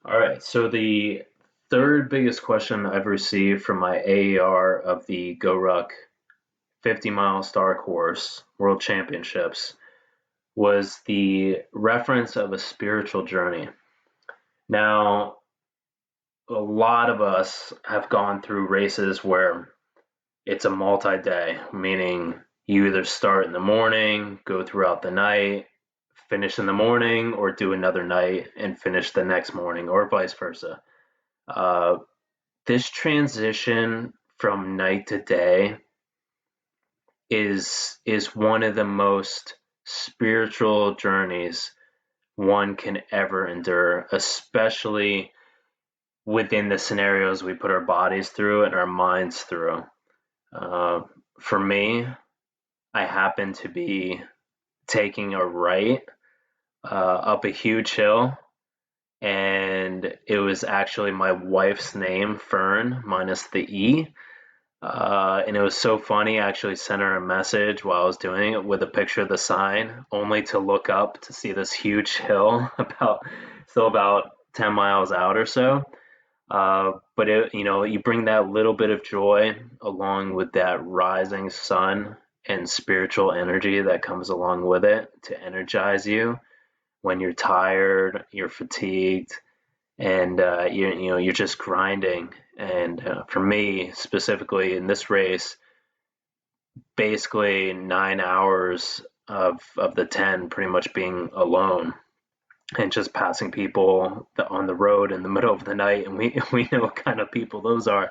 All right. So the third biggest question I've received from my AER of the GoRuck 50-mile Star Course World Championships was the reference of a spiritual journey. Now, a lot of us have gone through races where it's a multi-day, meaning you either start in the morning, go throughout the night, finish in the morning, or do another night and finish the next morning, or vice versa. Uh, this transition from night to day is one of the most spiritual journeys one can ever endure, especially within the scenarios we put our bodies through and our minds through. Uh, for me, I happen to be taking a right up a huge hill, and it was actually my wife's name, Fern, minus the E. And it was so funny. I actually sent her a message while I was doing it with a picture of the sign, only to look up to see this huge hill about 10 miles out or so. But you bring that little bit of joy along with that rising sun and spiritual energy that comes along with it to energize you when you're tired, you're fatigued, and you're just grinding. And for me specifically in this race, basically 9 hours of the 10 pretty much being alone and just passing people on the road in the middle of the night, and we know what kind of people those are.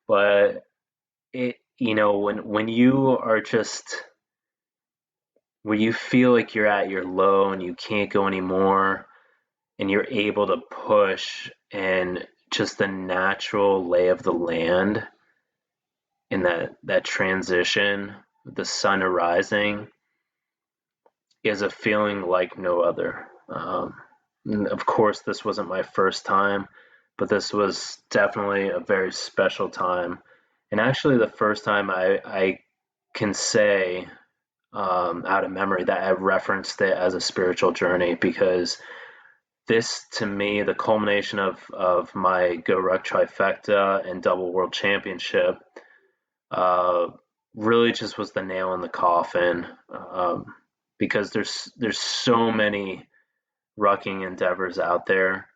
But when you are just when you feel like you're at your low and you can't go anymore, and you're able to push, and just the natural lay of the land and that transition, the sun arising, is a feeling like no other. Of course, this wasn't my first time, but this was definitely a very special time. And actually, the first time I can say out of memory that I referenced it as a spiritual journey, because this, to me, the culmination of my GoRuck trifecta and double world championship, uh, really just was the nail in the coffin, because there's so many rucking endeavors out there,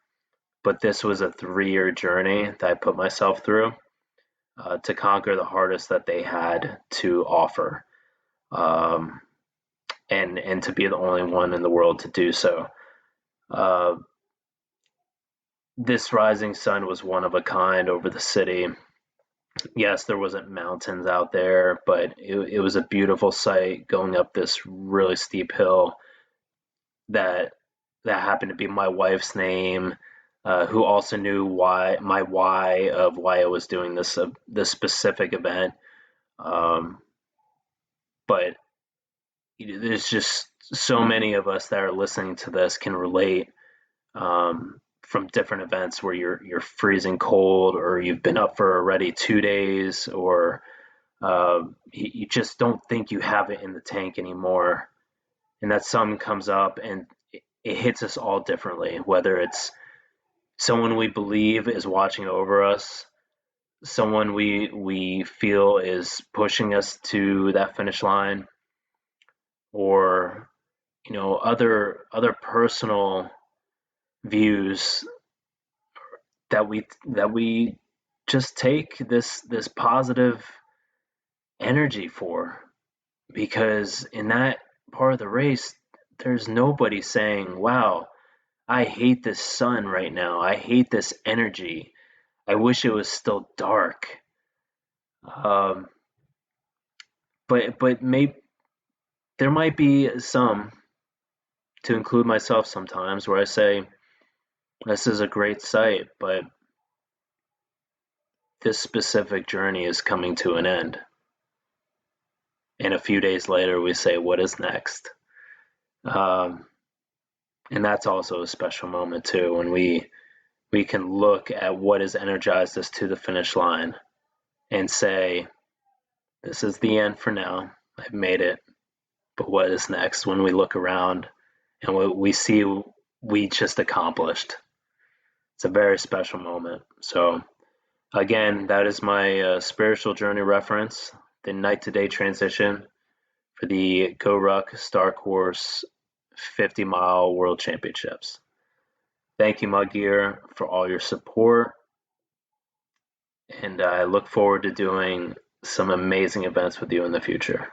but this was a 3-year journey that I put myself through to conquer the hardest that they had to offer, um, and to be the only one in the world to do so. Uh, this rising sun was one of a kind over the city. Yes, there wasn't mountains out there, but it was a beautiful sight going up this really steep hill that happened to be my wife's name, who also knew why of why I was doing this specific event. Um, but there's just so many of us that are listening to this can relate, from different events where you're freezing cold, or you've been up for already 2 days, or you just don't think you have it in the tank anymore, and that sun comes up and it hits us all differently, whether it's someone we believe is watching over us, someone we feel is pushing us to that finish line, or other personal views that we just take this positive energy for, because in that part of the race there's nobody saying, wow, I hate this sun right now, I hate this energy, I wish it was still dark. um, but maybe there might be some, to include myself sometimes, where I say this is a great sight, but this specific journey is coming to an end. And a few days later, we say, what is next? Um, and that's also a special moment too, when we can look at what has energized us to the finish line and say, this is the end for now. I've made it. But what is next? When we look around and what we see we just accomplished. it's a very special moment. So again, that is my spiritual journey reference, the night to day transition for the GoRuck Star Course 50-mile World Championships. Thank you, Muggear, for all your support, and I look forward to doing some amazing events with you in the future.